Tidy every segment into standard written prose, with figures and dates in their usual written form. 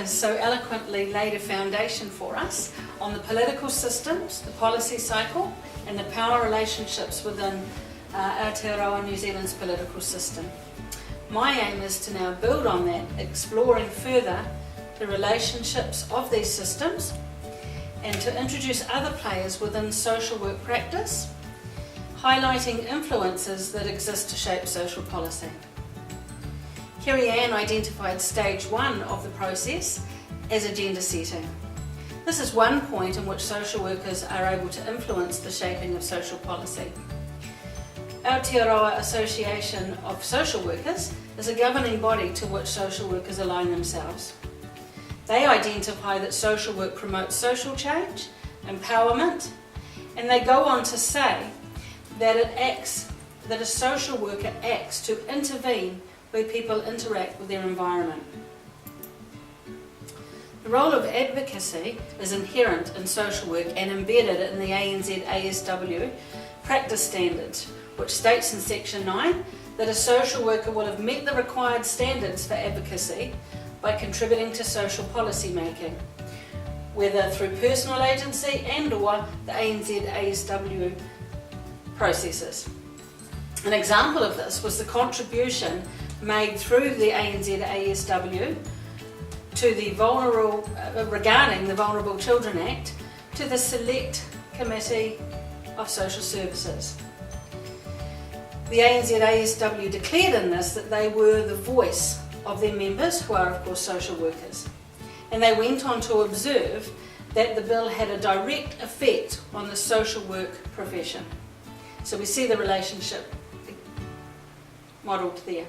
has so eloquently laid a foundation for us on the political systems, the policy cycle, and the power relationships within Aotearoa New Zealand's political system. My aim is to now build on that, exploring further the relationships of these systems and to introduce other players within social work practice, highlighting influences that exist to shape social policy. Kerry-Ann identified stage 1 of the process as agenda setting. This is one point in which social workers are able to influence the shaping of social policy. Aotearoa Association of Social Workers is a governing body to which social workers align themselves. They identify that social work promotes social change, empowerment, and they go on to say that a social worker acts to intervene where people interact with their environment. The role of advocacy is inherent in social work and embedded in the ANZ ASW practice standards, which states in section 9 that a social worker will have met the required standards for advocacy by contributing to social policy making, whether through personal agency and/or the ANZ ASW processes. An example of this was the contribution made through the ANZ ASW to the regarding the Vulnerable Children Act to the Select Committee of Social Services. The ANZ ASW declared in this that they were the voice of their members, who are of course social workers, and they went on to observe that the bill had a direct effect on the social work profession. So we see the relationship modelled there.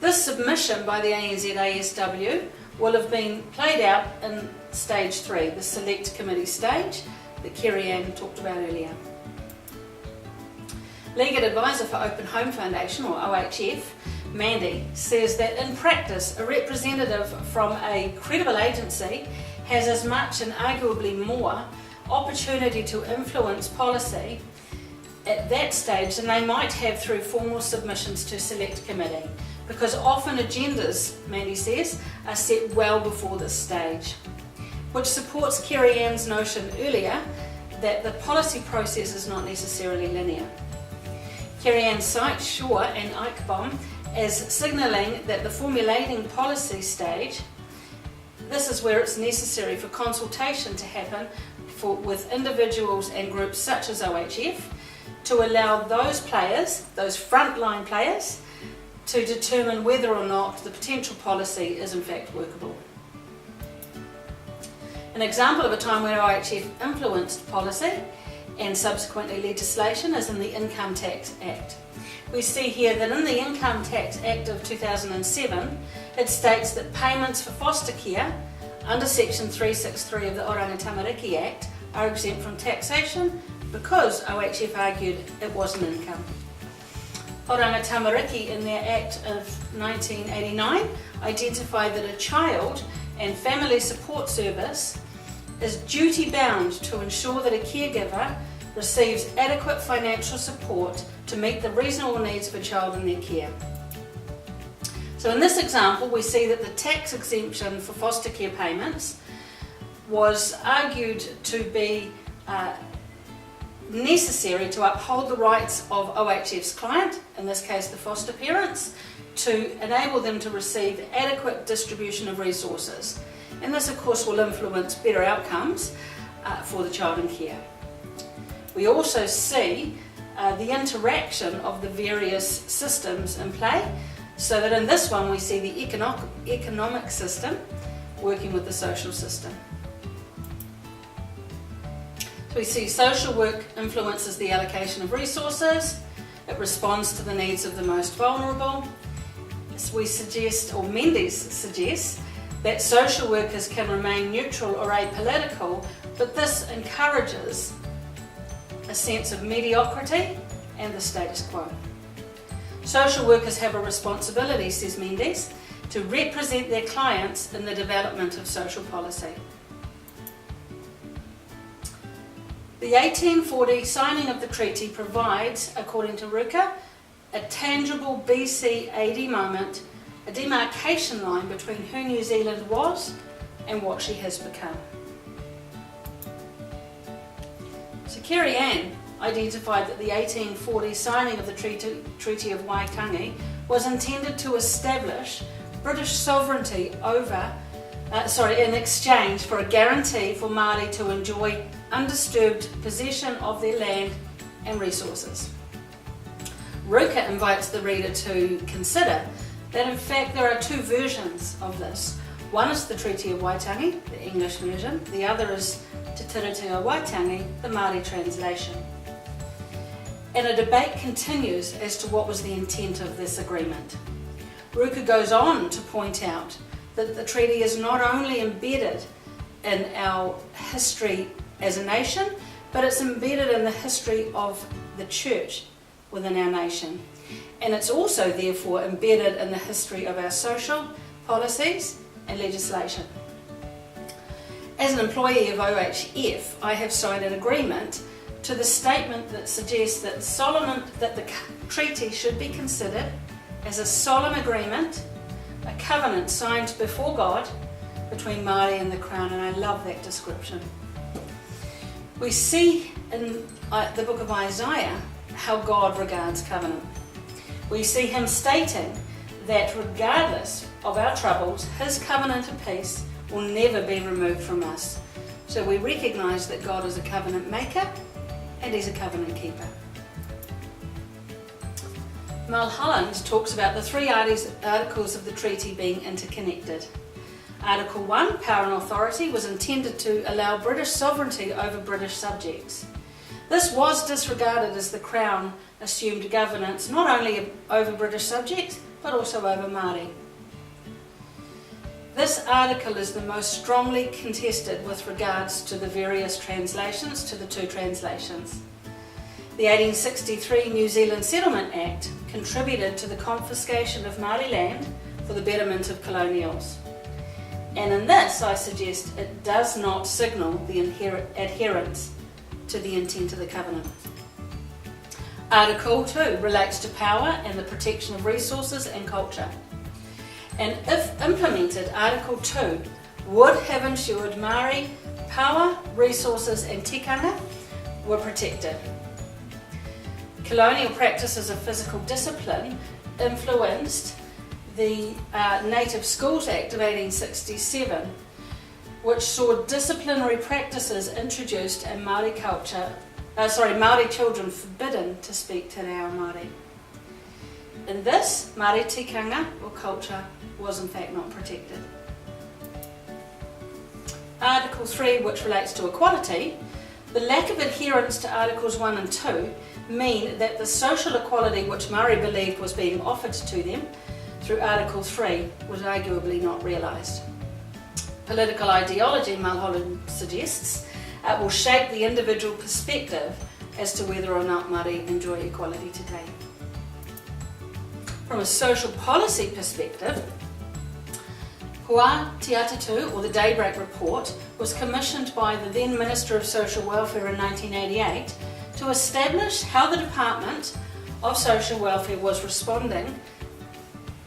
This submission by the ANZ ASW will have been played out in stage 3, the Select Committee stage that Kerry-Ann talked about earlier. Legal Advisor for Open Home Foundation, or OHF, Mandy, says that in practice a representative from a credible agency has as much and arguably more opportunity to influence policy at that stage than they might have through formal submissions to Select Committee, because often agendas, Mandy says, are set well before this stage, which supports Kerry-Ann's notion earlier that the policy process is not necessarily linear. Kerry-Ann cites Shaw and Eichbaum as signalling that the formulating policy stage, this is where it's necessary for consultation to happen with individuals and groups such as OHF to allow those players, those frontline players, to determine whether or not the potential policy is in fact workable. An example of a time where OHF influenced policy and subsequently legislation is in the Income Tax Act. We see here that in the Income Tax Act of 2007, it states that payments for foster care under section 363 of the Oranga Tamariki Act are exempt from taxation because OHF argued it wasn't income. Oranga Tamariki in their Act of 1989 identified that a child and family support service is duty bound to ensure that a caregiver receives adequate financial support to meet the reasonable needs of a child in their care. So in this example we see that the tax exemption for foster care payments was argued to be necessary to uphold the rights of OHF's client, in this case the foster parents, to enable them to receive adequate distribution of resources. And this of course will influence better outcomes for the child in care. We also see the interaction of the various systems in play, so that in this one we see the economic system working with the social system. So we see social work influences the allocation of resources, it responds to the needs of the most vulnerable. We suggest, or Mendes suggests, that social workers can remain neutral or apolitical, but this encourages a sense of mediocrity and the status quo. Social workers have a responsibility, says Mendes, to represent their clients in the development of social policy. The 1840 signing of the treaty provides, according to Ruka, a tangible BC AD moment a demarcation line between who New Zealand was and what she has become. So Kerry Ann identified that the 1840 signing of the Treaty of Waitangi was intended to establish British sovereignty in exchange for a guarantee for Māori to enjoy undisturbed possession of their land and resources. Ruka invites the reader to consider that in fact there are two versions of this. One is the Treaty of Waitangi, the English version, the other is Te Tiriti o Waitangi, the Māori translation. And a debate continues as to what was the intent of this agreement. Ruka goes on to point out that the treaty is not only embedded in our history as a nation, but it's embedded in the history of the church within our nation. And it's also therefore embedded in the history of our social policies and legislation. As an employee of OHF, I have signed an agreement to the statement that suggests that the treaty should be considered as a solemn agreement, a covenant signed before God between Māori and the Crown, and I love that description. We see in the book of Isaiah how God regards covenant. We see him stating that regardless of our troubles, his covenant of peace will never be removed from us. So we recognise that God is a covenant maker and he's a covenant keeper. Mulholland talks about the three articles of the treaty being interconnected. Article 1, power and authority, was intended to allow British sovereignty over British subjects. This was disregarded as the Crown assumed governance not only over British subjects but also over Māori. This article is the most strongly contested with regards to the various translations to the two translations. The 1863 New Zealand Settlement Act contributed to the confiscation of Māori land for the betterment of colonials. And in this, I suggest it does not signal the adherence to the intent of the covenant. Article 2 relates to power and the protection of resources and culture. And if implemented, Article 2 would have ensured Māori power, resources and tikanga were protected. Colonial practices of physical discipline influenced the Native Schools Act of 1867, which saw disciplinary practices introduced and Māori children forbidden to speak Te Reo Māori. In this, Māori tikanga or culture was in fact not protected. Article 3, which relates to equality, the lack of adherence to Articles 1 and 2 mean that the social equality which Māori believed was being offered to them through Article 3 was arguably not realised. Political ideology, Mulholland suggests, will shape the individual perspective as to whether or not Māori enjoy equality today. From a social policy perspective, Hoa Te Atatu, or the Daybreak Report, was commissioned by the then Minister of Social Welfare in 1988 to establish how the Department of Social Welfare was responding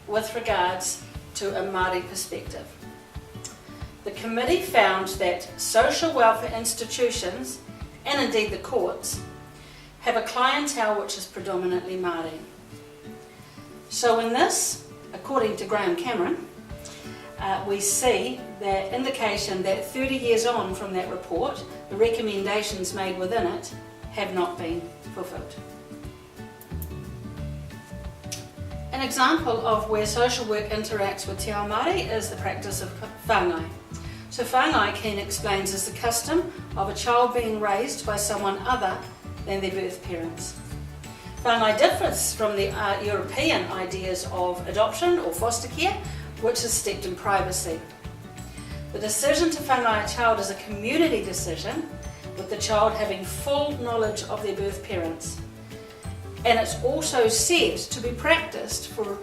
with regards to a Māori perspective. The committee found that social welfare institutions, and indeed the courts, have a clientele which is predominantly Māori. So in this, according to Graham Cameron, we see the indication that 30 years on from that report, the recommendations made within it have not been fulfilled. An example of where social work interacts with Te Ao Māori is the practice of whāngai. So whāngai, Keane explains, is the custom of a child being raised by someone other than their birth parents. Whāngai differs from the European ideas of adoption or foster care, which is steeped in privacy. The decision to whāngai a child is a community decision, with the child having full knowledge of their birth parents. And it's also said to be practiced for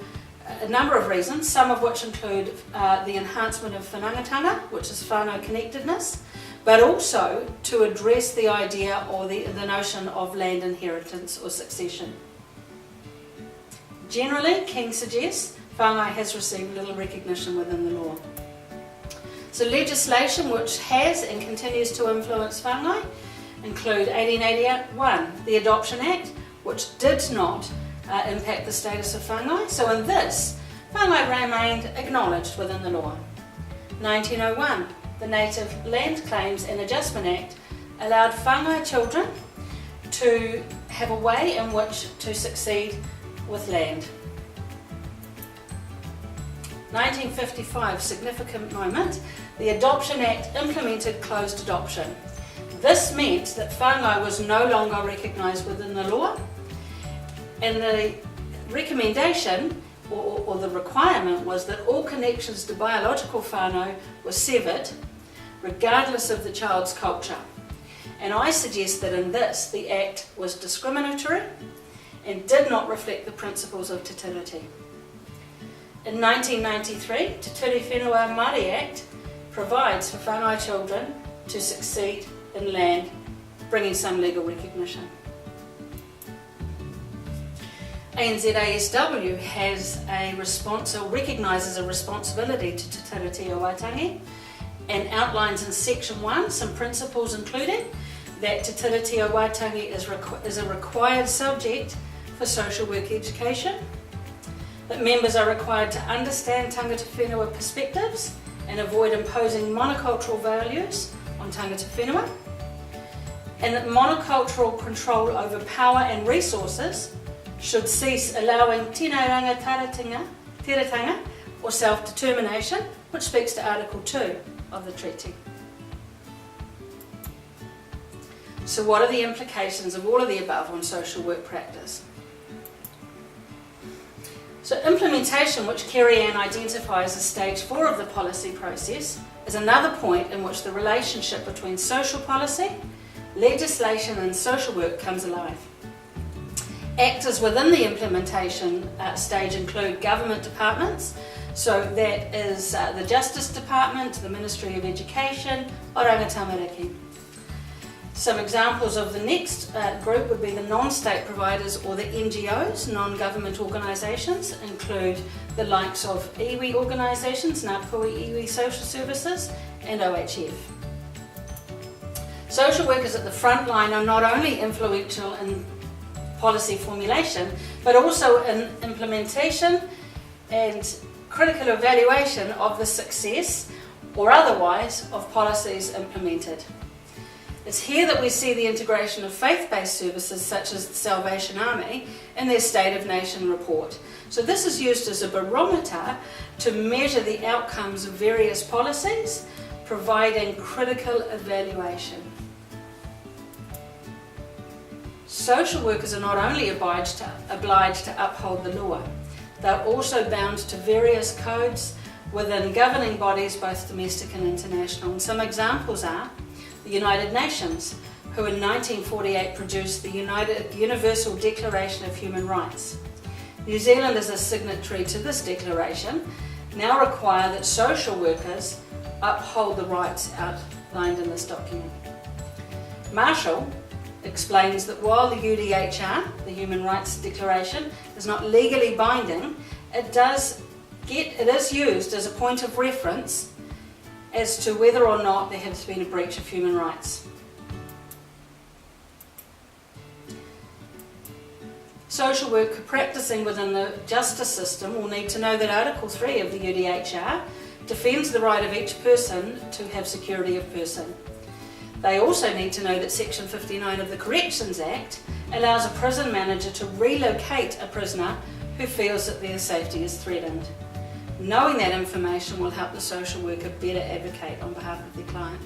a number of reasons, some of which include the enhancement of whanaungatanga, which is whānau connectedness, but also to address the idea or the notion of land inheritance or succession. Generally, King suggests whāngai has received little recognition within the law. So legislation which has and continues to influence whāngai include 1881, the Adoption Act, which did not impact the status of whāngai. So in this, whāngai remained acknowledged within the law. 1901, the Native Land Claims and Adjustment Act allowed whāngai children to have a way in which to succeed with land. 1955, significant moment, the Adoption Act implemented closed adoption. This meant that whāngai was no longer recognised within the law, and the recommendation or the requirement was that all connections to biological whānau were severed, regardless of the child's culture. And I suggest that in this, the Act was discriminatory and did not reflect the principles of te tiriti. In 1993, Te Ture Whenua Māori Act provides for whāngai children to succeed in land, bringing some legal recognition. ANZ-ASW recognises a responsibility to Te Tiriti o Waitangi and outlines in Section 1 some principles including that Te Tiriti o Waitangi is a required subject for social work education, that members are required to understand tangata whenua perspectives and avoid imposing monocultural values on tangata whenua, and that monocultural control over power and resources should cease, allowing tēnā rangataratanga, tiratanga, or self-determination, which speaks to Article 2 of the treaty. So what are the implications of all of the above on social work practice? So implementation, which Kerry Ann identifies as stage 4 of the policy process, is another point in which the relationship between social policy, legislation and social work comes alive. Actors within the implementation stage include government departments, so that is the Justice Department, the Ministry of Education, o Rangatamariki. Some examples of the next group would be the non-state providers or the NGOs, non-government organisations, include the likes of iwi organisations, Ngā Pui Iwi Social Services and OHF. Social workers at the front line are not only influential in policy formulation, but also in implementation and critical evaluation of the success or otherwise of policies implemented. It's here that we see the integration of faith-based services such as the Salvation Army in their State of Nation report. So this is used as a barometer to measure the outcomes of various policies, providing critical evaluation. Social workers are not only obliged to uphold the law, they're also bound to various codes within governing bodies, both domestic and international. And some examples are the United Nations, who in 1948 produced the Universal Declaration of Human Rights. New Zealand, as a signatory to this declaration, now require that social workers uphold the rights outlined in this document. Marshall explains that while the UDHR, the Human Rights Declaration, is not legally binding, it is used as a point of reference as to whether or not there has been a breach of human rights. Social worker practicing within the justice system will need to know that Article 3 of the UDHR defends the right of each person to have security of person. They also need to know that Section 59 of the Corrections Act allows a prison manager to relocate a prisoner who feels that their safety is threatened. Knowing that information will help the social worker better advocate on behalf of their client.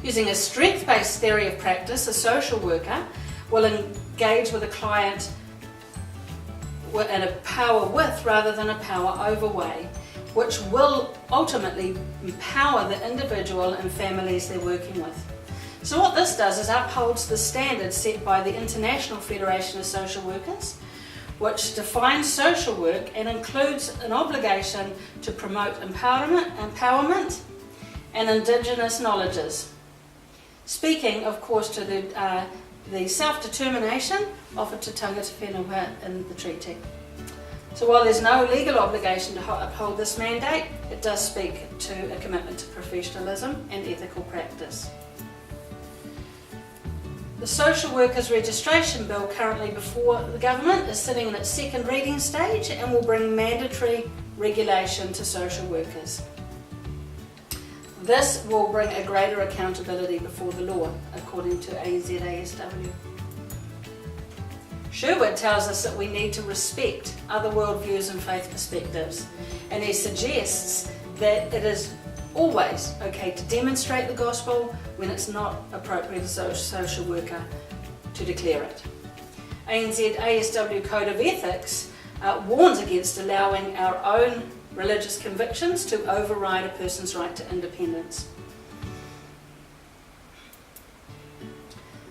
Using a strength-based theory of practice, a social worker will engage with a client in a power with rather than a power over way, which will ultimately empower the individual and families they're working with. So what this does is upholds the standards set by the International Federation of Social Workers, which defines social work and includes an obligation to promote empowerment and Indigenous knowledges. Speaking, of course, to the self-determination offered to tangata whenua in the treaty. So while there's no legal obligation to uphold this mandate, it does speak to a commitment to professionalism and ethical practice. The Social Workers Registration Bill currently before the government is sitting in its second reading stage and will bring mandatory regulation to social workers. This will bring a greater accountability before the law, according to ANZASW. Sherwood tells us that we need to respect other worldviews and faith perspectives, and he suggests that it is always okay to demonstrate the gospel when it's not appropriate as a social worker to declare it. ANZASW Code of Ethics warns against allowing our own religious convictions to override a person's right to independence.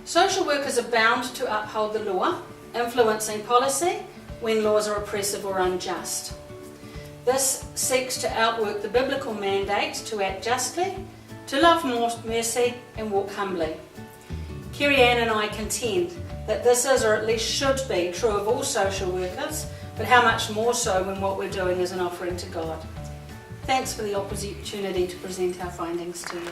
Social workers are bound to uphold the law, influencing policy when laws are oppressive or unjust. This seeks to outwork the biblical mandate to act justly, to love mercy and walk humbly. Kerry Ann and I contend that this is, or at least should be, true of all social workers, but how much more so when what we're doing is an offering to God. Thanks for the opportunity to present our findings to you.